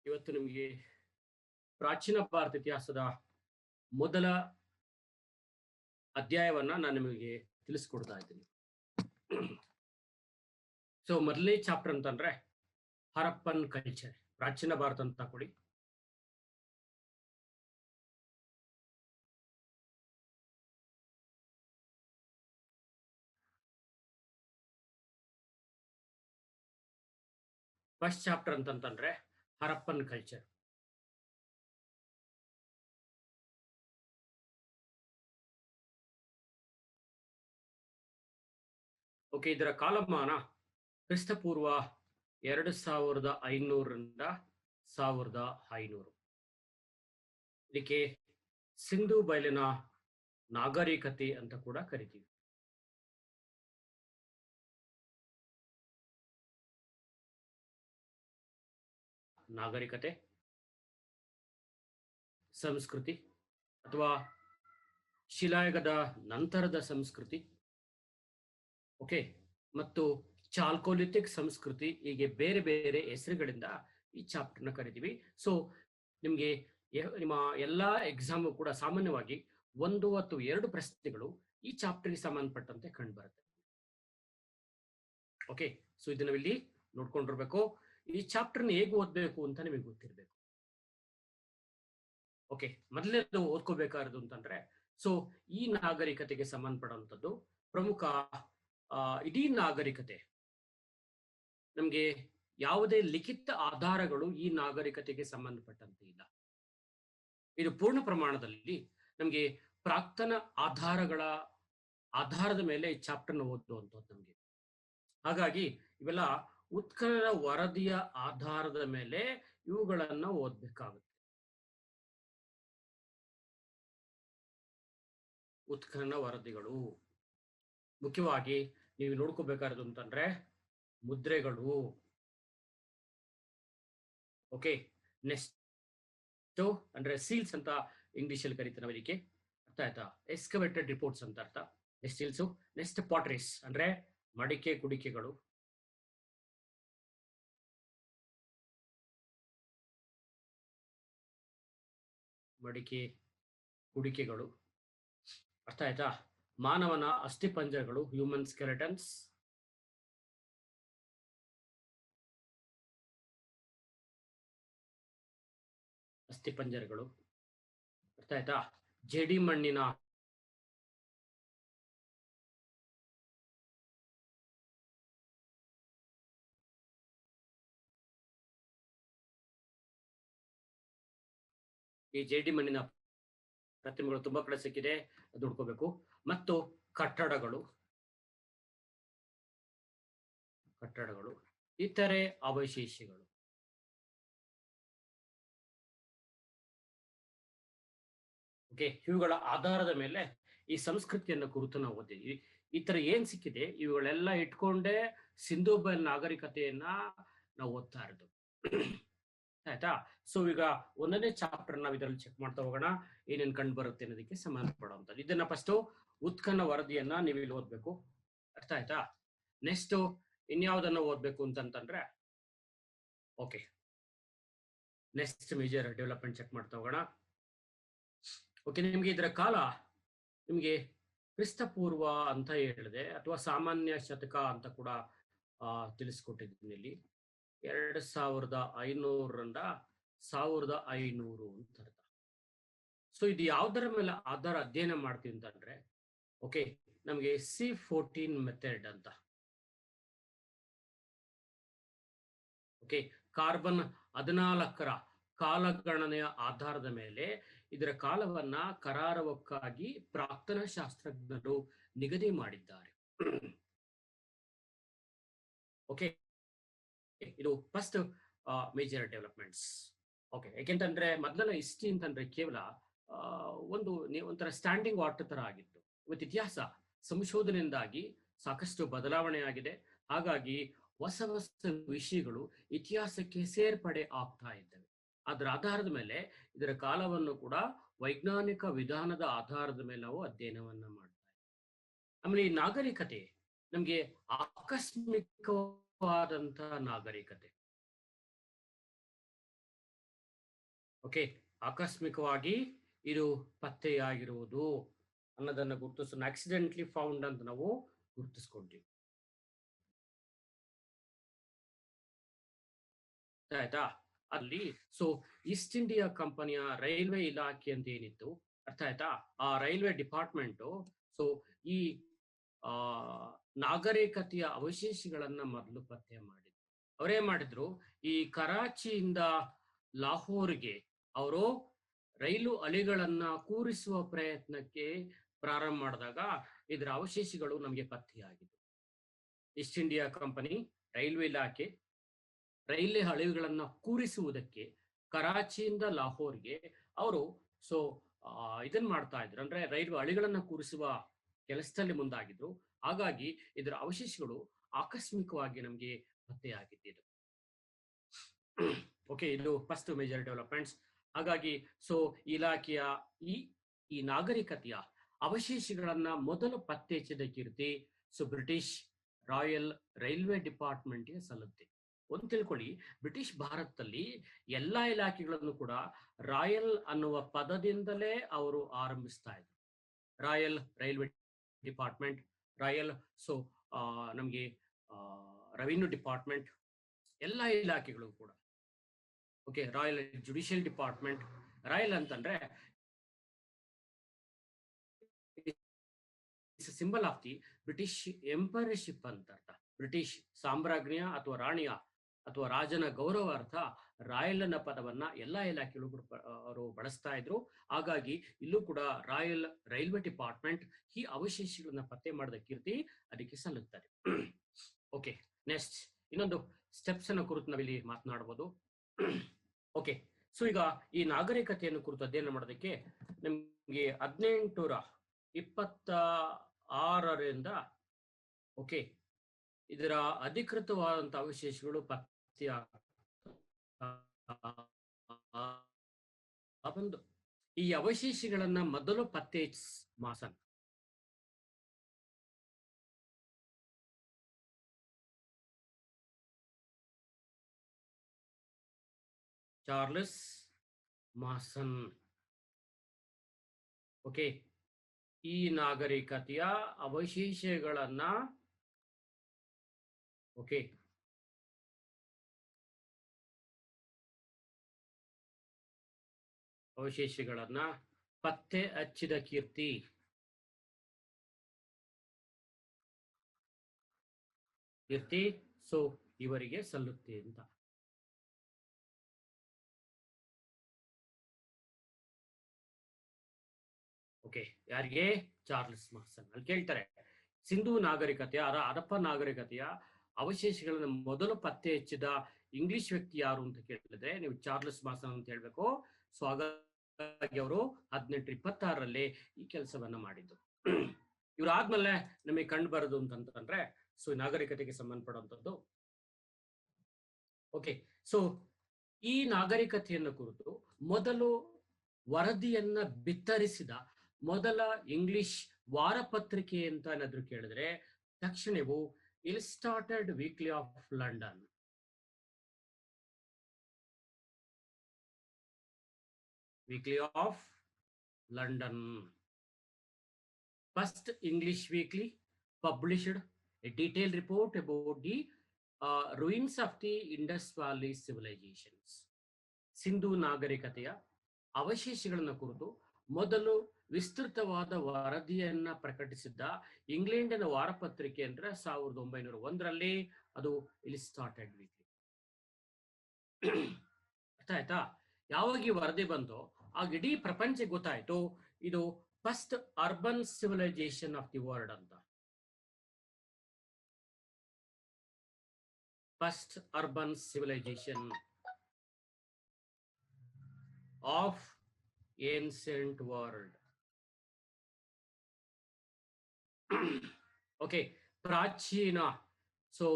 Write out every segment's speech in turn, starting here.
ಇವತ್ತು ನಿಮಗೆ ಪ್ರಾಚೀನ ಭಾರತ ಇತಿಹಾಸದ ಮೊದಲ ಅಧ್ಯಾಯವನ್ನ ನಾನು ನಿಮಗೆ ತಿಳಿಸ್ಕೊಡ್ತಾ ಇದ್ದೀನಿ. ಸೊ ಮೊದಲನೇ ಚಾಪ್ಟರ್ ಅಂತಂದ್ರೆ ಹರಪ್ಪನ್ ಕಲ್ಚರ್, ಪ್ರಾಚೀನ ಭಾರತ ಅಂತ ಕೊಡಿ. ಫಸ್ಟ್ ಚಾಪ್ಟರ್ ಅಂತಂತಂದ್ರೆ ಹರಪ್ಪನ್ ಕಲ್ಚರ್. ಓಕೆ, ಇದರ ಕಾಲಮಾನ ಕ್ರಿಸ್ತಪೂರ್ವ 2500ರಿಂದ 1500. ಇದಕ್ಕೆ ಸಿಂಧು ಬಯಲಿನ ನಾಗರಿಕತೆ ಅಂತ ಕೂಡ ಕರಿತೀವಿ. ನಾಗರಿಕತೆ, ಸಂಸ್ಕೃತಿ ಅಥವಾ ಶಿಲಾಯುಗದ ನಂತರದ ಸಂಸ್ಕೃತಿ, ಓಕೆ, ಮತ್ತು ಚಾಲ್ಕೋಲಿಥಿಕ್ ಸಂಸ್ಕೃತಿ, ಹೀಗೆ ಬೇರೆ ಬೇರೆ ಹೆಸರುಗಳಿಂದ ಈ ಚಾಪ್ಟರ್ನ ಕರಿತೀವಿ. ಸೊ ನಿಮಗೆ ನಿಮ್ಮ ಎಲ್ಲಾ ಎಕ್ಸಾಮು ಕೂಡ ಸಾಮಾನ್ಯವಾಗಿ 1 ಅಥವಾ 2 ಪ್ರಶ್ನೆಗಳು ಈ ಚಾಪ್ಟರ್ಗೆ ಸಂಬಂಧಪಟ್ಟಂತೆ ಕಂಡು ಬರುತ್ತೆ. ಓಕೆ, ಸೊ ಇದನ್ನ ಇಲ್ಲಿ ನೋಡ್ಕೊಂಡಿರ್ಬೇಕು. ಈ ಚಾಪ್ಟರ್ನ ಹೇಗೆ ಓದ್ಬೇಕು ಅಂತ ನಿಮಗೆ ಗೊತ್ತಿರಬೇಕು. ಓಕೆ, ಮೊದಲನೇದು ಓದ್ಕೋಬೇಕಾರದು ಅಂತಂದ್ರೆ, ಸೊ ಈ ನಾಗರಿಕತೆಗೆ ಸಂಬಂಧಪಡುವಂಥದ್ದು ಪ್ರಮುಖ ಇಡೀ ನಾಗರಿಕತೆ, ನಮಗೆ ಯಾವುದೇ ಲಿಖಿತ ಆಧಾರಗಳು ಈ ನಾಗರಿಕತೆಗೆ ಸಂಬಂಧಪಟ್ಟಂತೆ ಇಲ್ಲ. ಇದು ಪೂರ್ಣ ಪ್ರಮಾಣದಲ್ಲಿ ನಮಗೆ ಪ್ರಾಕ್ತನ ಆಧಾರದ ಮೇಲೆ ಈ ಚಾಪ್ಟರ್ನ ಓದುವಂಥದ್ದು ನಮಗೆ. ಹಾಗಾಗಿ ಇವೆಲ್ಲ ಉತ್ಖನನ ವರದಿಯ ಆಧಾರದ ಮೇಲೆ ಇವುಗಳನ್ನ ಓದ್ಬೇಕಾಗುತ್ತೆ. ಉತ್ಖನನ ವರದಿಗಳು ಮುಖ್ಯವಾಗಿ ನೀವು ನೋಡ್ಕೋಬೇಕಾರದು ಅಂತಂದ್ರೆ ಮುದ್ರೆಗಳು. ಓಕೆ, ನೆಕ್ಸ್ಟ್ ಅಂದ್ರೆ ಸೀಲ್ಸ್ ಅಂತ ಇಂಗ್ಲಿಷ್ ಅಲ್ಲಿ ಕರೀತಾರೆ ನಾವು ಇದಕ್ಕೆ, ಅರ್ಥ ಆಯ್ತಾ? ಎಕ್ಸ್ಕವೇಟೆಡ್ ರಿಪೋರ್ಟ್ಸ್ ಅಂತ ಅರ್ಥ. ನೆಕ್ಸ್ಟ್ ಸೀಲ್ಸ್, ನೆಕ್ಸ್ಟ್ ಪಾಟ್ರೀಸ್ ಅಂದ್ರೆ ಮಡಿಕೆ ಕುಡಿಕೆಗಳು, ಮಡಿಕೆ ಕುಡಿಕೆಗಳು, ಅರ್ಥ ಆಯ್ತಾ? ಮಾನವನ ಅಸ್ಥಿಪಂಜರಗಳು, ಹ್ಯೂಮನ್ ಸ್ಕೆಲೆಟನ್ಸ್, ಅಸ್ಥಿಪಂಜರಗಳು, ಅರ್ಥ ಆಯ್ತಾ? ಜೇಡಿ ಮಣ್ಣಿನ ಈ ಜೇಡಿ ಮಣ್ಣಿನ ಪ್ರತಿಮೆಗಳು ತುಂಬಾ ಕಡೆ ಸಿಕ್ಕಿದೆ, ಅದು ಹುಡ್ಕೋಬೇಕು. ಮತ್ತು ಕಟ್ಟಡಗಳು, ಇತರೆ ಅವಶೇಷಗಳು. ಓಕೆ, ಇವುಗಳ ಆಧಾರದ ಮೇಲೆ ಈ ಸಂಸ್ಕೃತಿಯನ್ನ ಕುರಿತು ನಾವು ಓದಿದ್ವಿ. ಈ ತರ ಏನ್ ಸಿಕ್ಕಿದೆ ಇವುಗಳೆಲ್ಲ ಇಟ್ಕೊಂಡೇ ಸಿಂಧೂ ಬಯಲು ನಾಗರಿಕತೆಯನ್ನ ನಾವು ಓದ್ತಾ ಇರೋದು. ಆಯ್ತಾ? ಸೊ ಈಗ 1ನೇ ಚಾಪ್ಟರ್ ನಾವು ಇದರಲ್ಲಿ ಚೆಕ್ ಮಾಡ್ತಾ ಹೋಗೋಣ, ಏನೇನ್ ಕಂಡು ಬರುತ್ತೆ ಅನ್ನೋದಕ್ಕೆ ಸಂಬಂಧಪಡುವಂಥದ್ದು. ಇದನ್ನ ಫಸ್ಟ್ ಉತ್ಖನನ ವರದಿಯನ್ನ ನೀವು ಇಲ್ಲಿ ಓದ್ಬೇಕು, ಅರ್ಥ ಆಯ್ತಾ? ನೆಕ್ಸ್ಟ್ ಇನ್ಯಾವುದನ್ನ ಓದ್ಬೇಕು ಅಂತಂತಂದ್ರೆ, okay, next major development check ಮಾಡ್ತಾ ಹೋಗೋಣ. ಓಕೆ, ನಿಮ್ಗೆ ಇದರ ಕಾಲ ನಿಮ್ಗೆ ಕ್ರಿಸ್ತಪೂರ್ವ ಅಂತ ಹೇಳಿದೆ, ಅಥವಾ ಸಾಮಾನ್ಯ ಶತಕ ಅಂತ ಕೂಡ ತಿಳಿಸ್ಕೊಟ್ಟಿದ್ದೀನಿ ಇಲ್ಲಿ. 2500ರಿಂದ 1500 ಅಂತ ಅರ್ಥ. ಸೊ ಇದು ಯಾವುದರ ಮೇಲೆ ಅಧ್ಯಯನ ಮಾಡ್ತೀವಿ ಅಂತಂದ್ರೆ, ಓಕೆ, ನಮಗೆ C14 ಮೆಥಡ್ ಅಂತ. ಓಕೆ, ಕಾರ್ಬನ್ 14ರ ಕಾಲಗಣನೆಯ ಆಧಾರದ ಮೇಲೆ ಇದರ ಕಾಲವನ್ನ ಕರಾರುವಕ್ಕಾಗಿ ಪ್ರಾಕ್ತನ ಶಾಸ್ತ್ರಜ್ಞರು ನಿಗದಿ ಮಾಡಿದ್ದಾರೆ. ಓಕೆ, ಇದು ಫಸ್ಟ್ ಮೇಜರ್ ಡೆವಲಪ್ಮೆಂಟ್ಸ್. ಓಕೆ, ಯಾಕೆಂತಂದ್ರೆ ಮೊದಲ ಹಿಸ್ಟ್ರಿ ಅಂತಂದ್ರೆ ಕೇವಲ ಒಂಥರ ಸ್ಟ್ಯಾಂಡಿಂಗ್ ವಾಟರ್ ತರ ಆಗಿತ್ತು. ಇವತ್ತು ಇತಿಹಾಸ ಸಂಶೋಧನೆಯಿಂದಾಗಿ ಸಾಕಷ್ಟು ಬದಲಾವಣೆ ಆಗಿದೆ. ಹಾಗಾಗಿ ಹೊಸ ವಿಷಯಗಳು ಇತಿಹಾಸಕ್ಕೆ ಸೇರ್ಪಡೆ ಆಗ್ತಾ ಇದ್ದಾವೆ. ಅದರ ಆಧಾರದ ಮೇಲೆ ಇದರ ಕಾಲವನ್ನು ಕೂಡ ವೈಜ್ಞಾನಿಕ ವಿಧಾನದ ಆಧಾರದ ಮೇಲೆ ನಾವು ಅಧ್ಯಯನವನ್ನ ಮಾಡ್ತಾ ಇದ್ದೀವಿ. ಆಮೇಲೆ ಈ ನಾಗರಿಕತೆ ನಮ್ಗೆ ಆಕಸ್ಮಿಕವಾದಂತಹ ನಾಗರಿಕತೆ. ಓಕೆ, ಆಕಸ್ಮಿಕವಾಗಿ ಇದು ಪತ್ತೆಯಾಗಿರುವುದು ಅನ್ನೋದನ್ನ ಗುರುತಿಸೋಣ. ಆಕ್ಸಿಡೆಂಟ್ಲಿ ಫೌಂಡ್ ಅಂತ ನಾವು ಗುರುತಿಸ್ಕೊಂತೀವಿ. ಆಯ್ತಾ? ಅಲ್ಲಿ ಸೊ ಈಸ್ಟ್ ಇಂಡಿಯಾ ಕಂಪನಿಯ ರೈಲ್ವೆ ಇಲಾಖೆ ಅಂತ ಏನಿತ್ತು, ಅರ್ಥ ಆಯ್ತಾ? ಆ ರೈಲ್ವೆ ಡಿಪಾರ್ಟ್ಮೆಂಟ್ ಸೊ ಈ ಆ ನಾಗರಿಕತೆಯ ಅವಶೇಷಗಳನ್ನ ಮೊದಲು ಪತ್ತೆ ಮಾಡಿದ್ರು. ಅವರೇ ಮಾಡಿದ್ರು, ಈ ಕರಾಚಿಯಿಂದ ಲಾಹೋರ್ಗೆ ಅವರು ರೈಲು ಹಳಿಗಳನ್ನ ಕೂರಿಸುವ ಪ್ರಯತ್ನಕ್ಕೆ ಪ್ರಾರಂಭ ಮಾಡಿದಾಗ ಇದರ ಅವಶೇಷಗಳು ನಮಗೆ ಪತ್ತೆಯಾಗಿತ್ತು. ಈಸ್ಟ್ ಇಂಡಿಯಾ ಕಂಪನಿ ರೈಲ್ವೆ ಇಲಾಖೆ ರೈಲ್ವೆ ಹಳಿಗಳನ್ನ ಕೂರಿಸುವುದಕ್ಕೆ ಕರಾಚಿಯಿಂದ ಲಾಹೋರ್ಗೆ ಅವರು ಸೊ ಇದನ್ನ ಮಾಡ್ತಾ ಇದ್ರು, ಅಂದ್ರೆ ರೈಲ್ವೆ ಹಳಿಗಳನ್ನ ಕೂರಿಸುವ ಕೆಲಸದಲ್ಲಿ ಮುಂದಾಗಿದ್ರು. ಹಾಗಾಗಿ ಇದರ ಅವಶೇಷಗಳು ಆಕಸ್ಮಿಕವಾಗಿ ನಮಗೆ ಪತ್ತೆಯಾಗಿದ್ದು. ಓಕೆ, ಇದು ಫಸ್ಟ್ ಮೇಜರ್ ಡೆವಲಪ್ಮೆಂಟ್ಸ್. ಹಾಗಾಗಿ ಸೊ ಇಲಾಖೆಯ ಈ ಈ ನಾಗರಿಕತೆಯ ಅವಶೇಷಗಳನ್ನ ಮೊದಲು ಪತ್ತೆ ಹಚ್ಚಿದ ಕೀರ್ತಿ ಸೊ ಬ್ರಿಟಿಷ್ ರಾಯಲ್ ರೈಲ್ವೆ ಡಿಪಾರ್ಟ್ಮೆಂಟ್ಗೆ ಸಲ್ಲುತ್ತೆ. ಒಂದು ತಿಳ್ಕೊಳ್ಳಿ, ಬ್ರಿಟಿಷ್ ಭಾರತದಲ್ಲಿ ಎಲ್ಲಾ ಇಲಾಖೆಗಳನ್ನು ಕೂಡ ರಾಯಲ್ ಅನ್ನುವ ಪದದಿಂದಲೇ ಅವರು ಆರಂಭಿಸ್ತಾ ಇದ್ರು. Royal railway department, royal so ನಮಗೆ ರೆವಿನ್ಯೂ ಡಿಪಾರ್ಟ್ಮೆಂಟ್, ಎಲ್ಲ ಇಲಾಖೆಗಳು ಕೂಡ. Okay, royal judicial department. Royal ಅಂತಂದ್ರೆ ಸಿಂಬಲ್ ಆಫ್ ದಿ ಬ್ರಿಟಿಷ್ ಎಂಪೈರ್ಶಿಪ್ ಅಂತ ಅರ್ಥ. ಬ್ರಿಟಿಷ್ ಸಾಮ್ರಾಜ್ಞಿಯ ಅಥವಾ ರಾಣಿಯ ಅಥವಾ ರಾಜನ ಗೌರವಾರ್ಥ ರಾಯಲ್ ಅನ್ನೋ ಪದವನ್ನ ಎಲ್ಲಾ ಇಲಾಖೆಗಳು ಅವರು ಬಳಸ್ತಾ ಇದ್ರು. ಹಾಗಾಗಿ ಇಲ್ಲೂ ಕೂಡ ರಾಯಲ್ ರೈಲ್ವೆ ಡಿಪಾರ್ಟ್ಮೆಂಟ್ ಈ ಅವಶೇಷಗಳನ್ನ ಪತ್ತೆ ಮಾಡಿದ ಕೀರ್ತಿ ಅದಕ್ಕೆ ಸಲ್ಲುತ್ತದೆ. ಓಕೆ, ನೆಕ್ಸ್ಟ್ ಇನ್ನೊಂದು ಸ್ಟೆಪ್ಸ್ ಅನ್ನ ಕುರಿತು ನಾವಿಲ್ಲಿ ಮಾತನಾಡಬಹುದು. ಓಕೆ, ಸೊ ಈಗ ಈ ನಾಗರಿಕತೆಯನ್ನು ಕುರಿತು ಅಧ್ಯಯನ ಮಾಡೋದಕ್ಕೆ ನಿಮಗೆ 1826ರಿಂದ ಓಕೆ ಇದರ ಅಧಿಕೃತವಾದಂತಹ ಅವಶೇಷಗಳು ಪತ್ತೆ ಬಂದು ಈ ಅವಶೇಷಗಳನ್ನ ಮೊದಲು ಪತ್ತೆ ಮಾಸನ್ ಚಾರ್ಲ್ಸ್ ಮಾಸನ್. ಓಕೆ, ಈ ನಾಗರಿಕತೆಯ ಅವಶೇಷಗಳನ್ನ ಓಕೆ ಅವಶೇಷಗಳನ್ನ ಪತ್ತೆ ಹಚ್ಚಿದ ಕೀರ್ತಿ ಸೊ ಇವರಿಗೆ ಸಲ್ಲುತ್ತೆ ಅಂತ. ಓಕೆ, ಯಾರಿಗೆ? ಚಾರ್ಲ್ಸ್ ಮಾಸನ್. ಅಲ್ಲಿ ಕೇಳ್ತಾರೆ, ಸಿಂಧೂ ನಾಗರಿಕತೆಯ ಹರಪ್ಪ ನಾಗರಿಕತೆಯ ಅವಶೇಷಗಳನ್ನು ಮೊದಲು ಪತ್ತೆ ಹಚ್ಚಿದ ಇಂಗ್ಲಿಷ್ ವ್ಯಕ್ತಿ ಯಾರು ಅಂತ ಕೇಳಿದ್ರೆ ನೀವು ಚಾರ್ಲ್ಸ್ ಮಾಸನ್ ಅಂತ ಹೇಳ್ಬೇಕು. ಸೊ ಹಾಗಾಗಿ ಅವರು 1826ರಲ್ಲಿ ಈ ಕೆಲಸವನ್ನ ಮಾಡಿದ್ದು. ಇವ್ರಾದ್ಮೇಲೆ ನಮಗೆ ಕಂಡು ಬರೋದು ಅಂತಂದ್ರೆ ಸೊ ನಾಗರಿಕತೆಗೆ ಸಂಬಂಧಪಡುವಂಥದ್ದು. ಓಕೆ, ಸೊ ಈ ನಾಗರಿಕತೆಯನ್ನು ಕುರಿತು ಮೊದಲು ವರದಿಯನ್ನ ಬಿತ್ತರಿಸಿದ ಮೊದಲ ಇಂಗ್ಲಿಷ್ ವಾರಪತ್ರಿಕೆ ಅಂತ ಏನಾದ್ರು ಕೇಳಿದ್ರೆ ತಕ್ಷಣವು illustrated weekly of London. Weekly of London, first English weekly published a detailed report about the ruins of the Indus Valley civilizations. Sindhu ನಾಗರಿಕತೆಯ ಅವಶೇಷಗಳನ್ನು ಕುರಿತು ಮೊದಲು ವಿಸ್ತೃತವಾದ ವರದಿಯನ್ನ ಪ್ರಕಟಿಸಿದ್ದ ಇಂಗ್ಲೆಂಡಿನ ವಾರಪತ್ರಿಕೆ ಅಂದ್ರೆ 1901ರಲ್ಲಿ ಅದು ಇಲ್ಸ್ಟಾರ್ಟೆಡ್ ವೀಕ್ಲಿ. ಅರ್ಥ ಆಯ್ತಾ? ಯಾವಾಗ ಈ ವರದಿ ಬಂತೋ ಆಗ ಇಡೀ ಪ್ರಪಂಚಕ್ಕೆ ಗೊತ್ತಾಯ್ತು ಇದು first urban civilization of the world ಅಂತ. First urban civilization of ancient world. Okay, ಪ್ರಾಚೀನ ಸೊ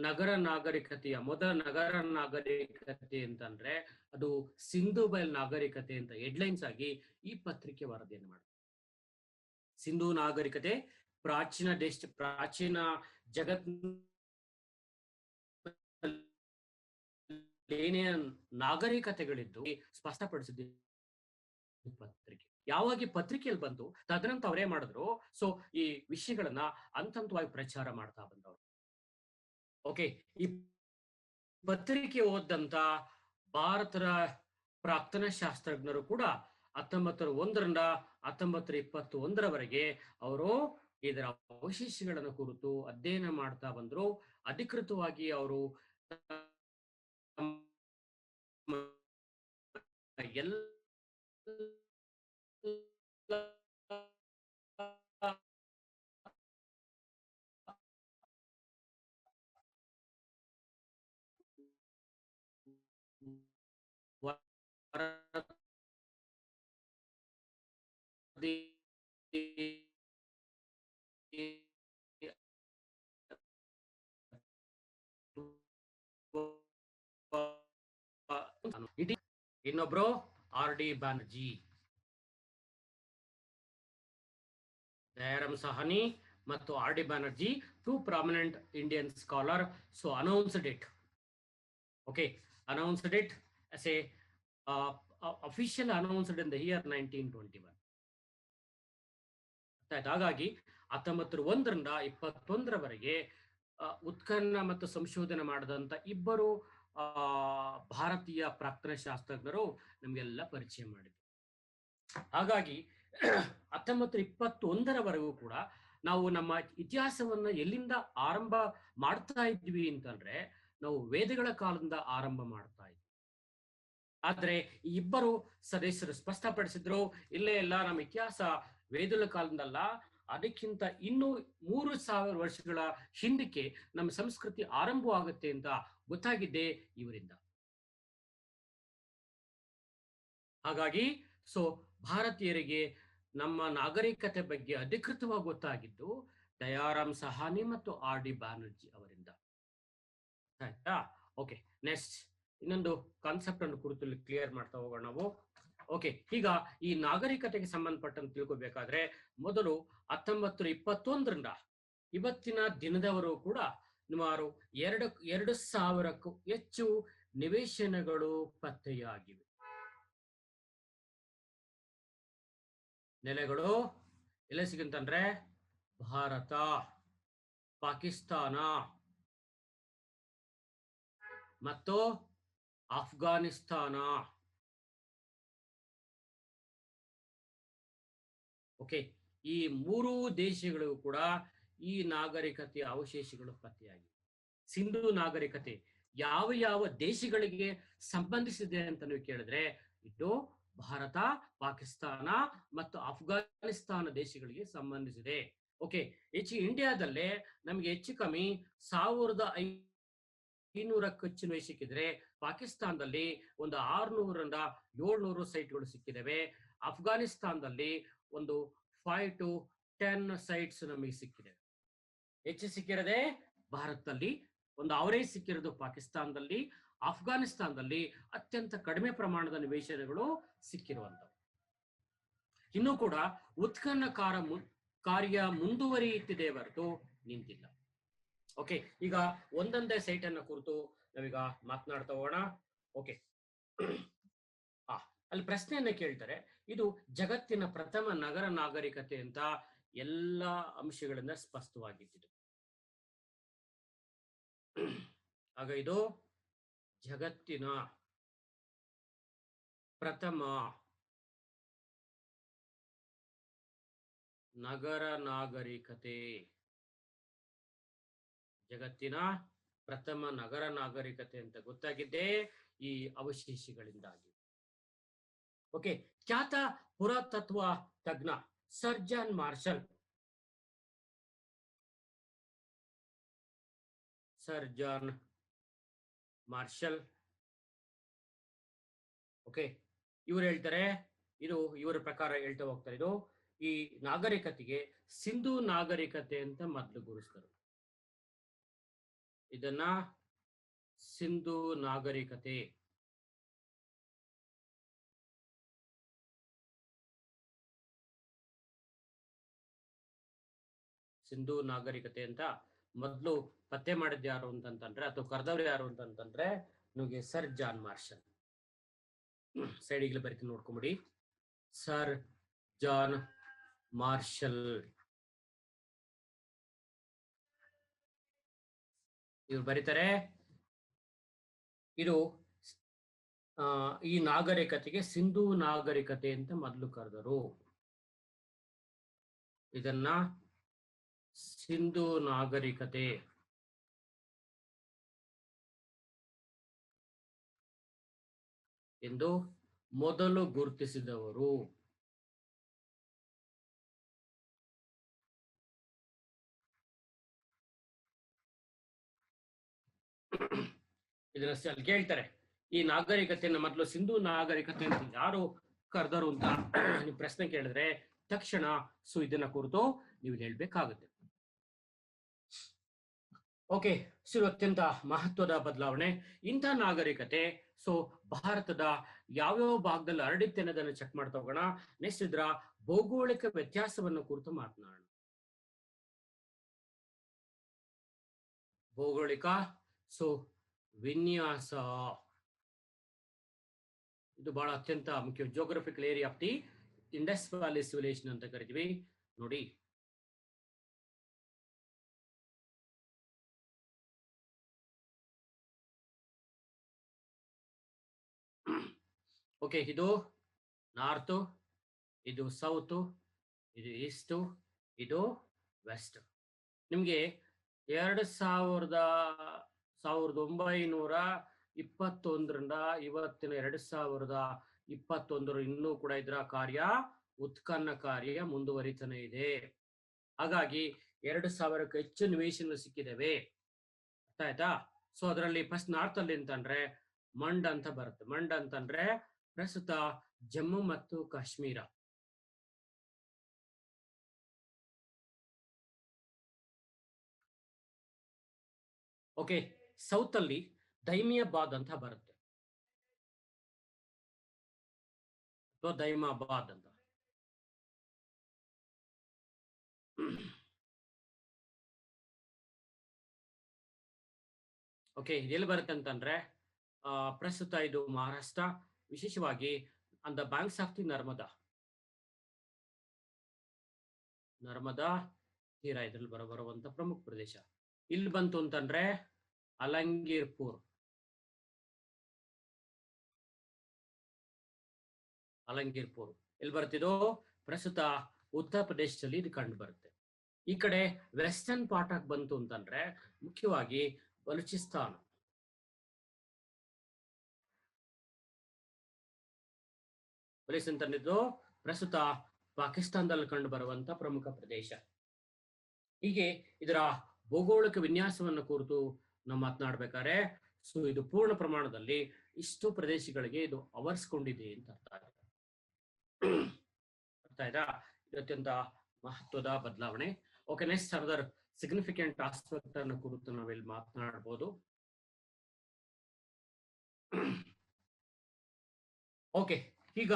ನಗರ ನಾಗರಿಕತೆಯ ಮೊದಲ ನಗರ ನಾಗರಿಕತೆ ಅಂತಂದ್ರೆ ಅದು ಸಿಂಧು ಬೈಲ್ ನಾಗರಿಕತೆ ಅಂತ ಹೆಡ್ಲೈನ್ಸ್ ಆಗಿ ಈ ಪತ್ರಿಕೆ ವರದಿಯನ್ನು ಮಾಡಿದೆ. ಸಿಂಧೂ ನಾಗರಿಕತೆ ಪ್ರಾಚೀನ ಜಗತ್ ಏನೇನು ನಾಗರಿಕತೆಗಳಿದ್ದು ಸ್ಪಷ್ಟಪಡಿಸಿದ್ದು ಪತ್ರಿಕೆ. ಯಾವಾಗ ಈ ಪತ್ರಿಕೆಯಲ್ಲಿ ಬಂತು ತದನಂತರ ಅವರೇ ಮಾಡಿದ್ರು. ಸೊ ಈ ವಿಷಯಗಳನ್ನ ಹಂತವಾಗಿ ಪ್ರಚಾರ ಮಾಡ್ತಾ ಬಂದವರು. ಓಕೆ, ಈ ಪತ್ರಿಕೆ ಓದಂತ ಭಾರತದ ಪ್ರಾಕ್ತನ ಶಾಸ್ತ್ರಜ್ಞರು ಕೂಡ 1901ರಿಂದ 1921ರವರೆಗೆ ಅವರು ಇದರ ಅವಶೇಷಗಳನ್ನು ಕುರಿತು ಅಧ್ಯಯನ ಮಾಡ್ತಾ ಬಂದ್ರು. ಅಧಿಕೃತವಾಗಿ ಅವರು ಎಲ್ಲ ಇನ್ನೊಬ್ರು R.D. ಬ್ಯಾನರ್ಜಿ, ದಯಾರಾಮ್ ಸಹಾನಿ ಮತ್ತು R.D. Banerjee, two prominent Indian scholar. So announced it. Okay, announced it as a official announced in the year 1921. ಹಾಗಾಗಿ 1901ರಿಂದ 1921ರವರೆಗೆ ಉತ್ಖನನ ಮತ್ತು ಸಂಶೋಧನೆ ಮಾಡಿದಂತ ಇಬ್ಬರು ಭಾರತೀಯ ಪ್ರಾಕ್ತನ ಶಾಸ್ತ್ರಜ್ಞರು ನಮಗೆಲ್ಲ ಪರಿಚಯ ಮಾಡಿದ್ರು. ಹಾಗಾಗಿ 1921ರವರೆಗೂ ಕೂಡ ನಾವು ನಮ್ಮ ಇತಿಹಾಸವನ್ನ ಎಲ್ಲಿಂದ ಆರಂಭ ಮಾಡ್ತಾ ಇದ್ವಿ ಅಂತಂದ್ರೆ ನಾವು ವೇದಗಳ ಕಾಲದಿಂದ ಆರಂಭ ಮಾಡ್ತಾ ಇದ್ವಿ. ಆದ್ರೆ ಈ ಇಬ್ಬರು ಸದಸ್ಯರು ಸ್ಪಷ್ಟಪಡಿಸಿದ್ರು, ಇಲ್ಲೇ ಎಲ್ಲ ನಮ್ಮ ಇತಿಹಾಸ ವೇದಗಳ ಕಾಲದಿಂದಲ್ಲ, ಅದಕ್ಕಿಂತ ಇನ್ನೂ 3000 ವರ್ಷಗಳ ಹಿಂದಕ್ಕೆ ನಮ್ಮ ಸಂಸ್ಕೃತಿ ಆರಂಭವಾಗುತ್ತೆ ಅಂತ ಗೊತ್ತಾಗಿದ್ದೆ ಇವರಿಂದ. ಹಾಗಾಗಿ ಸೊ ಭಾರತೀಯರಿಗೆ ನಮ್ಮ ನಾಗರಿಕತೆ ಬಗ್ಗೆ ಅಧಿಕೃತವಾಗಿ ಗೊತ್ತಾಗಿದ್ದು ದಯಾರಾಮ್ ಸಹಾನಿ ಮತ್ತು R.D. ಬ್ಯಾನರ್ಜಿ ಅವರಿಂದ. ಆಯ್ತಾ? ಓಕೆ, ನೆಕ್ಸ್ಟ್ ಇನ್ನೊಂದು ಕಾನ್ಸೆಪ್ಟ್ ಅನ್ನು ಕುರಿತು ಕ್ಲಿಯರ್ ಮಾಡ್ತಾ ಹೋಗೋಣ ನಾವು. ಓಕೆ, ಈಗ ಈ ನಾಗರಿಕತೆಗೆ ಸಂಬಂಧಪಟ್ಟಂತೆ ತಿಳ್ಕೊಬೇಕಾದ್ರೆ ಮೊದಲು 1921ರಿಂದ ಇವತ್ತಿನ ದಿನದವರು ಕೂಡ ಸುಮಾರು 2,000ಕ್ಕೂ ಹೆಚ್ಚು ನಿವೇಶನಗಳು ಪತ್ತೆಯಾಗಿವೆ. ನೆಲೆಗಳು ಎಲ್ಲ ಸಿಗುತ್ತಂದ್ರೆ ಭಾರತ, ಪಾಕಿಸ್ತಾನ ಮತ್ತು ಅಫ್ಘಾನಿಸ್ತಾನ. ಓಕೆ, ಈ ಮೂರು ದೇಶಗಳು ಕೂಡ ಈ ನಾಗರಿಕತೆಯ ಅವಶೇಷಗಳು ಪತ್ತೆಯಾಗಿವೆ. ಸಿಂಧೂ ನಾಗರಿಕತೆ ಯಾವ ಯಾವ ದೇಶಗಳಿಗೆ ಸಂಬಂಧಿಸಿದೆ ಅಂತ ನೀವು ಕೇಳಿದ್ರೆ ಇದು ಭಾರತ, ಪಾಕಿಸ್ತಾನ ಮತ್ತು ಅಫ್ಘಾನಿಸ್ತಾನ ದೇಶಗಳಿಗೆ ಸಂಬಂಧಿಸಿದೆ. ಓಕೆ, ಇಂಡಿಯಾದಲ್ಲೇ ನಮ್ಗೆ ಹೆಚ್ಚು ಕಮ್ಮಿ 1500ಕ್ಕೂ ಹೆಚ್ಚು ಸಿಕ್ಕಿದ್ರೆ, ಪಾಕಿಸ್ತಾನದಲ್ಲಿ ಒಂದು 600ರಿಂದ 700 ಸೈಟ್ಗಳು ಸಿಕ್ಕಿದಾವೆ. ಅಫ್ಘಾನಿಸ್ತಾನದಲ್ಲಿ ಒಂದು 5 to 10 ಸೈಟ್ಸ್ ನಮಗೆ ಸಿಕ್ಕಿದೆ. ಹೆಚ್ಚು ಸಿಕ್ಕಿರದೆ ಭಾರತದಲ್ಲಿ, ಒಂದು ಅವರೇಜ್ ಸಿಕ್ಕಿರೋದು ಪಾಕಿಸ್ತಾನದಲ್ಲಿ, ಅಫ್ಘಾನಿಸ್ತಾನದಲ್ಲಿ ಅತ್ಯಂತ ಕಡಿಮೆ ಪ್ರಮಾಣದ ನಿವೇಶನಗಳು ಸಿಕ್ಕಿರುವಂತವು. ಇನ್ನೂ ಕೂಡ ಉತ್ಖನನ ಕಾರ್ಯ ಮುಂದುವರಿಯುತ್ತಿದೆ ಹೊರತು ನಿಂತಿಲ್ಲ. ಓಕೆ, ಈಗ ಒಂದೊಂದೇ ಸೈಟ್ ಅನ್ನ ಕುರಿತು ನಾವೀಗ ಮಾತನಾಡ್ತಾ ಹೋಗೋಣ. ಓಕೆ, ಅಲ್ಲಿ ಪ್ರಶ್ನೆಯನ್ನ ಕೇಳ್ತಾರೆ, ಇದು ಜಗತ್ತಿನ ಪ್ರಥಮ ನಗರ ನಾಗರಿಕತೆ ಅಂತ ಎಲ್ಲ ಅಂಶಗಳಿಂದ ಸ್ಪಷ್ಟವಾಗಿದ್ದು. ಆಗ ಇದು ಜಗತ್ತಿನ ಪ್ರಥಮ ನಗರ ನಾಗರಿಕತೆ, ಜಗತ್ತಿನ ಪ್ರಥಮ ನಗರ ನಾಗರಿಕತೆ ಅಂತ ಗೊತ್ತಾಗಿದ್ದೆ ಈ ಅವಶೇಷಗಳಿಂದಾಗಿ. ಓಕೆ, ಖ್ಯಾತ ಪುರಾತತ್ವ ತಜ್ಞ ಸರ್ ಜಾನ್ ಮಾರ್ಷಲ್ ಓಕೆ, ಇವ್ರು ಹೇಳ್ತಾರೆ, ಇದು ಇವರ ಪ್ರಕಾರ ಹೇಳ್ತಾ ಹೋಗ್ತಾರೆ, ಇದು ಈ ನಾಗರಿಕತೆಗೆ ಸಿಂಧೂ ನಾಗರಿಕತೆ ಅಂತ ಮೊದಲು ಗುರುತಿಸಿದರು. ಇದನ್ನ ಸಿಂಧೂ ನಾಗರಿಕತೆ ಅಂತ ಮೊದಲು ಪತ್ತೆ ಮಾಡಿದ್ದು ಯಾರು ಅಂತಂತಂದ್ರೆ, ಅಥವಾ ಕರೆದವ್ರು ಯಾರು ಅಂತಂತಂದ್ರೆ ನಿಮಗೆ ಸರ್ ಜಾನ್ ಮಾರ್ಷಲ್. ಸೈಡಿಗೆ ಬರೀತೀನಿ ನೋಡ್ಕೊಂಬಿಡಿ. ಸರ್ ಜಾನ್ ಮಾರ್ಷಲ್ ಇವ್ರು ಬರೀತಾರೆ, ಇದು ಈ ನಾಗರಿಕತೆಗೆ ಸಿಂಧೂ ನಾಗರಿಕತೆ ಅಂತ ಮೊದಲು ಕರೆದರು. ಇದನ್ನ ಸಿಂಧೂ ನಾಗರಿಕತೆ ಎಂದು ಮೊದಲು ಗುರುತಿಸಿದವರು. ಇದನ್ನ ಅಲ್ಲಿ ಕೇಳ್ತಾರೆ, ಈ ನಾಗರಿಕತೆಯನ್ನು ಮೊದಲು ಸಿಂಧೂ ನಾಗರಿಕತೆ ಅಂತ ಯಾರು ಕರೆದರು ಅಂತ ನೀವು ಪ್ರಶ್ನೆ ಕೇಳಿದ್ರೆ ತಕ್ಷಣ ಇದನ್ನ ಕುರಿತು ನೀವು ಹೇಳ್ಬೇಕಾಗುತ್ತೆ. ಓಕೆ, ಅತ್ಯಂತ ಮಹತ್ವದ ಬದಲಾವಣೆ. ಇಂಥ ನಾಗರಿಕತೆ ಭಾರತದ ಯಾವ್ಯಾವ ಭಾಗದಲ್ಲಿ ಹರಡಿತ್ತೆ ಅನ್ನೋದನ್ನ ಚೆಕ್ ಮಾಡ್ತಾ ಹೋಗೋಣ. ನೆಕ್ಸ್ಟ್ ಇದ್ರ ಭೌಗೋಳಿಕ ವ್ಯತ್ಯಾಸವನ್ನು ಕುರಿತು ಮಾತನಾಡೋಣ. ಭೌಗೋಳಿಕ ವಿನ್ಯಾಸ, ಇದು ಬಹಳ ಅತ್ಯಂತ ಮುಖ್ಯ. Geographical area of the Indus valley civilisation ಅಂತ ಕರಿತೀವಿ ನೋಡಿ. ಓಕೆ, ಇದು ನಾರ್ತ್, ಇದು ಸೌತ್, ಇದು ಈಸ್ಟ್, ಇದು ವೆಸ್ಟ್. ನಿಮ್ಗೆ 1921ರಿಂದ ಇವತ್ತಿನ 2021 ಇನ್ನೂ ಕೂಡ ಇದರ ಕಾರ್ಯ ಉತ್ಖನನ ಕಾರ್ಯ ಮುಂದುವರಿತಾನೆ ಇದೆ. ಹಾಗಾಗಿ 2000ಕ್ಕೂ ಹೆಚ್ಚು ನಿವೇಶನ ಸಿಕ್ಕಿದ್ದೇವೆ. ಅರ್ಥ ಆಯ್ತಾ? ಅದರಲ್ಲಿ ಫಸ್ಟ್ ನಾರ್ತ್ ಅಲ್ಲಿ ಅಂತಂದ್ರೆ ಮಂಡ್ ಅಂತ ಬರುತ್ತೆ. ಮಂಡ್ ಅಂತಂದ್ರೆ ಪ್ರಸ್ತುತ ಜಮ್ಮು ಮತ್ತು ಕಾಶ್ಮೀರ. ಓಕೆ, ಸೌತ್ ಅಲ್ಲಿ ದೈಮಿಯಾಬಾದ್ ಅಂತ ಬರುತ್ತೆ, ಅಥವಾ ದೈಮಾಬಾದ್ ಅಂತ. ಓಕೆ, ಎಲ್ಲಿ ಬರುತ್ತೆ ಅಂತಂದ್ರೆ ಪ್ರಸ್ತುತ ಇದು ಮಹಾರಾಷ್ಟ್ರ, ವಿಶೇಷವಾಗಿ on the banks of the Narmada ತೀರ ಇದ್ರಲ್ಲಿ ಬರುವಂತ ಪ್ರಮುಖ ಪ್ರದೇಶ. ಇಲ್ಲಿ ಬಂತು ಅಂತಂದ್ರೆ ಅಲಂಗೀರ್ಪುರ್ ಎಲ್ಲಿ ಬರ್ತಿದೋ ಪ್ರಸ್ತುತ ಉತ್ತರ ಪ್ರದೇಶದಲ್ಲಿ ಇದು ಕಂಡು ಬರುತ್ತೆ. ಈ ಕಡೆ ವೆಸ್ಟರ್ನ್ ಪಾರ್ಟ್ ಆಗಿ ಬಂತು ಅಂತಂದ್ರೆ ಮುಖ್ಯವಾಗಿ ಬಲೂಚಿಸ್ತಾನ್, ಅಂತಂದಿದ್ದು ಪ್ರಸ್ತುತ ಪಾಕಿಸ್ತಾನದಲ್ಲಿ ಕಂಡು ಬರುವಂತ ಪ್ರಮುಖ ಪ್ರದೇಶ. ಹೀಗೆ ಇದರ ಭೌಗೋಳಿಕ ವಿನ್ಯಾಸವನ್ನು ಕುರಿತು ನಾವು ಮಾತನಾಡ್ಬೇಕಾದ್ರೆ ಇದು ಪೂರ್ಣ ಪ್ರಮಾಣದಲ್ಲಿ ಇಷ್ಟು ಪ್ರದೇಶಗಳಿಗೆ ಇದು ಆವರಿಸಿಕೊಂಡಿದೆ ಅಂತ ಅರ್ಥ ಆಯ್ತಾ? ಇದು ಅತ್ಯಂತ ಮಹತ್ವದ ಬದಲಾವಣೆ. Okay, next further significant aspect ಅನ್ನು ಕುರಿತು ನಾವಿಲ್ಲಿ ಮಾತನಾಡಬಹುದು. ಓಕೆ, ಈಗ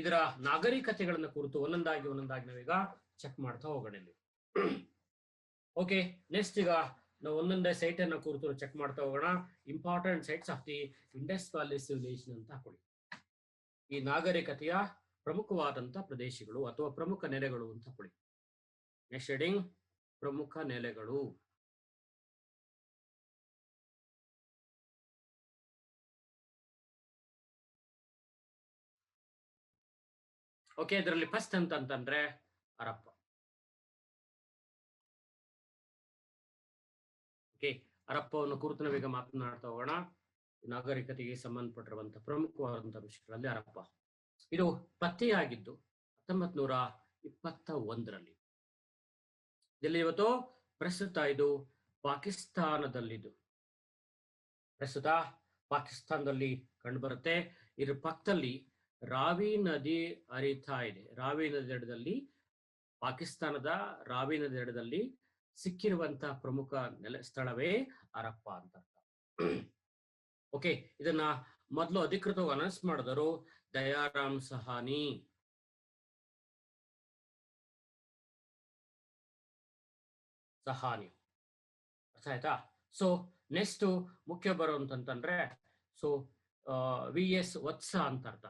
ಇದರ ನಾಗರಿಕತೆಗಳನ್ನ ಕುರಿತು ಒಂದೊಂದಾಗಿ ನಾವೀಗ ಚೆಕ್ ಮಾಡ್ತಾ ಹೋಗೋಣ ಇಲ್ಲಿ. ಓಕೆ, ನೆಕ್ಸ್ಟ್ ಈಗ ನಾವು ಒಂದೊಂದೇ ಸೈಟ್ ಅನ್ನ ಕುರಿತು ಚೆಕ್ ಮಾಡ್ತಾ ಹೋಗೋಣ. Important sites of the Indus valley civilisation ಅಂತ ಹಾಕೊಳ್ಳಿ. ಈ ನಾಗರಿಕತೆಯ ಪ್ರಮುಖವಾದಂತ ಪ್ರದೇಶಗಳು ಅಥವಾ ಪ್ರಮುಖ ನೆಲೆಗಳು ಅಂತ ಹಾಕೊಳ್ಳಿ. ನೆಕ್ಸ್ಟ್ ಹೆಡಿಂಗ್ ಪ್ರಮುಖ ನೆಲೆಗಳು. ಓಕೆ, ಇದರಲ್ಲಿ ಫಸ್ಟ್ ಅಂತಂದ್ರೆ ಹರಪ್ಪ. ಓಕೆ, ಹರಪ್ಪವನ್ನು ಕುರಿತು ನಾವೀಗ ಮಾತನಾಡ್ತಾ ಹೋಗೋಣ. ನಾಗರಿಕತೆಗೆ ಸಂಬಂಧಪಟ್ಟಿರುವಂತಹ ಪ್ರಮುಖವಾದಂತಹ ವಿಷಯಗಳಲ್ಲಿ ಹರಪ್ಪ ಇದು ಪತ್ತೆಯಾಗಿದ್ದು 1921ರಲ್ಲಿ. ಇಲ್ಲಿ ಇವತ್ತು ಪ್ರಸ್ತುತ ಇದು ಪಾಕಿಸ್ತಾನದಲ್ಲಿದ್ದು, ಪ್ರಸ್ತುತ ಪಾಕಿಸ್ತಾನದಲ್ಲಿ ಕಂಡು ಬರುತ್ತೆ. ಇದ್ರ ಪಕ್ಕದಲ್ಲಿ ರಾವಿ ನದಿ ಹರಿತಾ ಇದೆ. ರಾವಿ ನದಿ ದಡದಲ್ಲಿ, ಪಾಕಿಸ್ತಾನದ ರಾವಿ ನದಿ ದಡದಲ್ಲಿ ಸಿಕ್ಕಿರುವಂತಹ ಪ್ರಮುಖ ಸ್ಥಳವೇ ಹರಪ್ಪ ಅಂತ. ಓಕೆ, ಇದನ್ನ ಮೊದಲು ಅಧಿಕೃತವಾಗಿ ಅನೌನ್ಸ್ ಮಾಡಿದರು ದಯಾರಾಮ್ ಸಹಾನಿ. ಅರ್ಥ ಆಯ್ತಾ? ನೆಕ್ಸ್ಟ್ ಮುಖ್ಯ ಬರುವಂತಂದ್ರೆ ಸೊ ವಿ ಎಸ್ ವತ್ಸ ಅಂತ ಅರ್ಥ.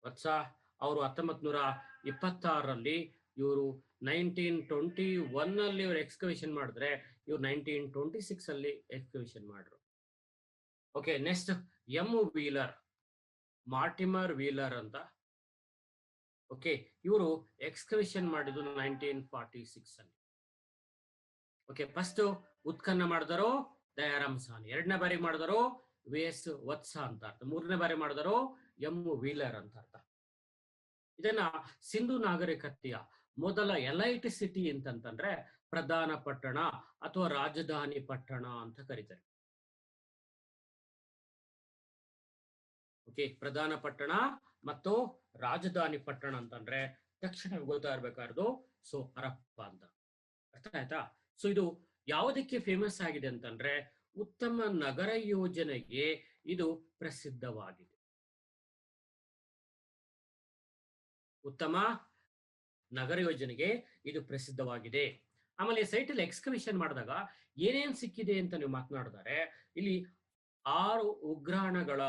ವತ್ಸ ಅವರು 1926ರಲ್ಲಿ, ಇವರು 1921 ಅಲ್ಲಿ ಇವರು ಎಕ್ಸ್ಕವೇಷನ್ ಮಾಡಿದ್ರೆ, ಇವ್ರು 1926 ಅಲ್ಲಿ ಎಕ್ಸ್ಕವೇಷನ್ ಮಾಡ್ರು. Okay, next M Wheeler, Mortimer Wheeler ಅಂತ. ಓಕೆ, ಇವರು ಎಕ್ಸ್ಕವೇಷನ್ ಮಾಡಿದ್ದು 1946 ಅಲ್ಲಿ. ಓಕೆ, ಫಸ್ಟ್ ಉತ್ಖನನ ಮಾಡಿದರೋ ದಯಾರಾಮ್ ಸಾನಿ, ಎರಡನೇ ಬಾರಿ ಮಾಡಿದರೋ ವಿ ಎಸ್ ವತ್ಸ ಅಂತ ಅರ್ಥ, ಮೂರನೇ ಬಾರಿ ಮಾಡಿದರೋ ಎಂ ವೀಲರ್ ಅಂತ ಅರ್ಥ. ಇದನ್ನ ಸಿಂಧು ನಾಗರಿಕತೆಯ ಮೊದಲ ಎಲೈಟ್ ಸಿಟಿ ಅಂತಂತಂದ್ರೆ ಪ್ರಧಾನ ಪಟ್ಟಣ ಅಥವಾ ರಾಜಧಾನಿ ಪಟ್ಟಣ ಅಂತ ಕರೀತಾರೆ. ಓಕೆ, ಪ್ರಧಾನ ಪಟ್ಟಣ ಮತ್ತು ರಾಜಧಾನಿ ಪಟ್ಟಣ ಅಂತಂದ್ರೆ ತಕ್ಷಣ ಗೊತ್ತಾ ಇರ್ಬೇಕಾರ್ದು ಸೊ ಹರಪ್ಪ ಅಂತ. ಅರ್ಥ ಆಯ್ತಾ? ಸೊ ಇದು ಯಾವುದಕ್ಕೆ ಫೇಮಸ್ ಆಗಿದೆ ಅಂತಂದ್ರೆ ಉತ್ತಮ ನಗರ ಯೋಜನೆಗೆ ಇದು ಪ್ರಸಿದ್ಧವಾಗಿದೆ. ಉತ್ತಮ ನಗರ ಯೋಜನೆಗೆ ಇದು ಪ್ರಸಿದ್ಧವಾಗಿದೆ. ಆಮೇಲೆ ಸೈಟ್ ಅಲ್ಲಿ ಎಕ್ಸ್ಕವೇಷನ್ ಮಾಡಿದಾಗ ಏನೇನ್ ಸಿಕ್ಕಿದೆ ಅಂತ ನೀವು ಮಾತನಾಡಿದರೆ, ಇಲ್ಲಿ 6 ಉಗ್ರಾಣಗಳ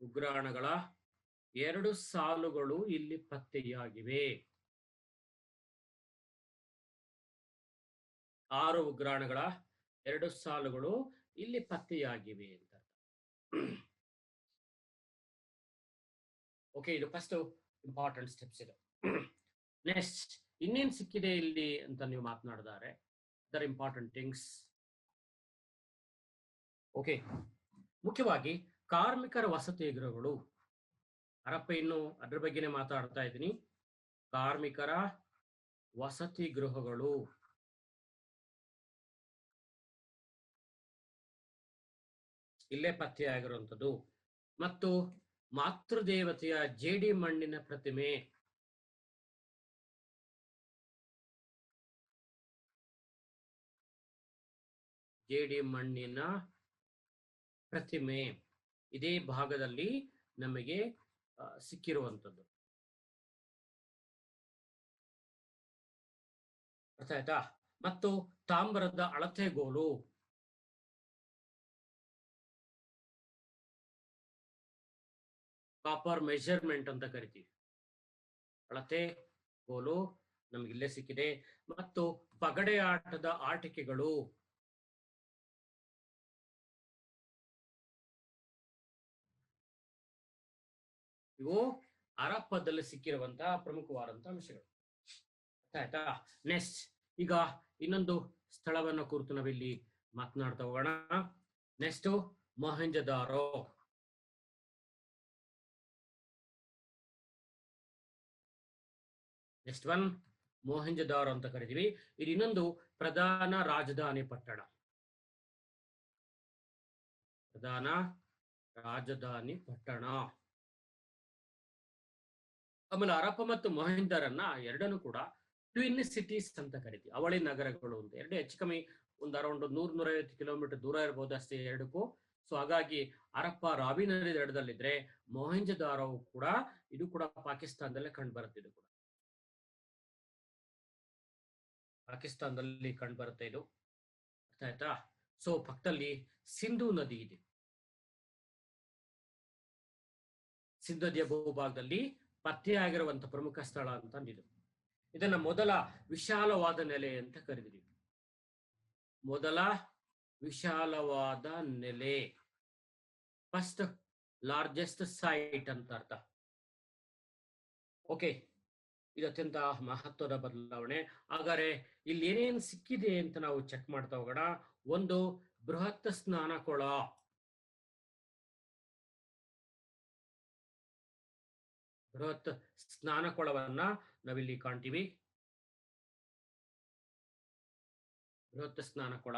ಉಗ್ರಾಣಗಳ 2 ಸಾಲುಗಳು ಇಲ್ಲಿ ಪತ್ತೆಯಾಗಿವೆ. 6 ಉಗ್ರಾಣಗಳ 2 ಸಾಲುಗಳು ಇಲ್ಲಿ ಪತ್ತೆಯಾಗಿವೆ ಅಂತ. ಓಕೆ, ಇದು ಫಸ್ಟ್ ಇಂಪಾರ್ಟೆಂಟ್ ಸ್ಟೆಪ್ಸ್ ಇದು. ನೆಕ್ಸ್ಟ್ ಇನ್ನೇನ್ ಸಿಕ್ಕಿದೆ ಇಲ್ಲಿ ಅಂತ ನೀವು ಮಾತನಾಡಿದರೆ, ಅದರ್ ಇಂಪಾರ್ಟೆಂಟ್ ಥಿಂಗ್ಸ್. ಓಕೆ, ಮುಖ್ಯವಾಗಿ ಕಾರ್ಮಿಕರ ವಸತಿ ಗೃಹಗಳು. ಹರಪ್ಪ ಇನ್ನು ಅದ್ರ ಬಗ್ಗೆನೇ ಮಾತಾಡ್ತಾ ಇದ್ದೀನಿ. ಕಾರ್ಮಿಕರ ವಸತಿ ಗೃಹಗಳು ಇಲ್ಲೇ ಪತ್ತೆಯಾಗಿರುವಂಥದ್ದು. ಮತ್ತು ಮಾತೃದೇವತೆಯ ಜೇಡಿ ಮಣ್ಣಿನ ಪ್ರತಿಮೆ, ಜೇಡಿ ಮಣ್ಣಿನ ಪ್ರತಿಮೆ ಇದೇ ಭಾಗದಲ್ಲಿ ನಮಗೆ ಸಿಕ್ಕಿರುವಂಥದ್ದು. ಅರ್ಥ ಆಯ್ತಾ? ಮತ್ತು ತಾಮ್ರದ ಅಳತೆಗೋಲು, ಕಾಪರ್ ಮೆಜರ್ಮೆಂಟ್ ಅಂತ ಕರಿತೀವಿ. ಅಳತೆ ಗೋಲು ನಮ್ಗೆ ಇಲ್ಲೇ ಸಿಕ್ಕಿದೆ. ಮತ್ತು ಪಗಡೆ ಆಟದ ಆಟಿಕೆಗಳು, ಇವು ಹರಪ್ಪದಲ್ಲಿ ಸಿಕ್ಕಿರುವಂತಹ ಪ್ರಮುಖವಾದಂತಹ ಅಂಶಗಳು. ಆಯ್ತಾ? ನೆಕ್ಸ್ಟ್ ಈಗ ಇನ್ನೊಂದು ಸ್ಥಳವನ್ನು ಕುರಿತು ನಾವಿಲ್ಲಿ ಮಾತನಾಡ್ತಾ ಹೋಗೋಣ. ನೆಕ್ಸ್ಟ್ ಮೊಹೆಂಜದಾರೋ. ನೆಕ್ಸ್ಟ್ ಒನ್ ಮೊಹೆಂಜದಾರೋ ಅಂತ ಕರಿತೀವಿ. ಇದು ಇನ್ನೊಂದು ಪ್ರಧಾನ ರಾಜಧಾನಿ ಪಟ್ಟಣ, ಪ್ರಧಾನ ರಾಜಧಾನಿ ಪಟ್ಟಣ. ಆಮೇಲೆ ಹರಪ್ಪ ಮತ್ತು ಮೊಹೆಂಜರನ್ನ ಎರಡನ್ನು ಕೂಡ ಟ್ವಿನ್ ಸಿಟೀಸ್ ಅಂತ ಕರಿತೀವಿ, ಅವಳಿ ನಗರಗಳು ಅಂತ. ಎರಡು ಹೆಚ್ಚು ಕಮ್ಮಿ ಒಂದು ಅರೌಂಡ್ 100-150 ಕಿಲೋಮೀಟರ್ ದೂರ ಇರಬಹುದು ಅಷ್ಟೇ ಎರಡಕ್ಕೂ. ಸೊ ಹಾಗಾಗಿ ಹರಪ್ಪ ರಾವಿ ನದಿ ದಡದಲ್ಲಿದ್ರೆ, ಮೊಹೆಂಜದಾರೋ ಕೂಡ ಇದು ಕೂಡ ಪಾಕಿಸ್ತಾನದಲ್ಲೇ ಕಂಡು ಬರುತ್ತೆ. ಇದು ಕೂಡ ಪಾಕಿಸ್ತಾನದಲ್ಲಿ ಕಂಡು ಬರುತ್ತೆ ಇದು. ಅರ್ಥ ಆಯ್ತಾ? ಸೊ ಪಕ್ಕದಲ್ಲಿ ಸಿಂಧೂ ನದಿ ಇದೆ. ಸಿಂಧೂ ನದಿಯ ಭೂಭಾಗದಲ್ಲಿ ಪತ್ತೆಯಾಗಿರುವಂತಹ ಪ್ರಮುಖ ಸ್ಥಳ ಅಂತ ಇದು. ಇದನ್ನ ಮೊದಲ ವಿಶಾಲವಾದ ನೆಲೆ ಅಂತ ಕರೆದಿದ್ದೀವಿ. ಮೊದಲ ವಿಶಾಲವಾದ ನೆಲೆ, ಫಸ್ಟ್ ಲಾರ್ಜೆಸ್ಟ್ ಸೈಟ್ ಅಂತ ಅರ್ಥ. ಓಕೆ, ಇದು ಅತ್ಯಂತ ಮಹತ್ವದ ಬದಲಾವಣೆ. ಹಾಗಾದ್ರೆ ಇಲ್ಲಿ ಏನೇನು ಸಿಕ್ಕಿದೆ ಅಂತ ನಾವು ಚೆಕ್ ಮಾಡ್ತಾ ಹೋಗೋಣ. ಒಂದು ಬೃಹತ್ ಸ್ನಾನಕೊಳ, ಬೃಹತ್ ಸ್ನಾನಕೊಳವನ್ನ ನಾವಿಲ್ಲಿ ಕಾಣ್ತೀವಿ. ಬೃಹತ್ ಸ್ನಾನಕೊಳ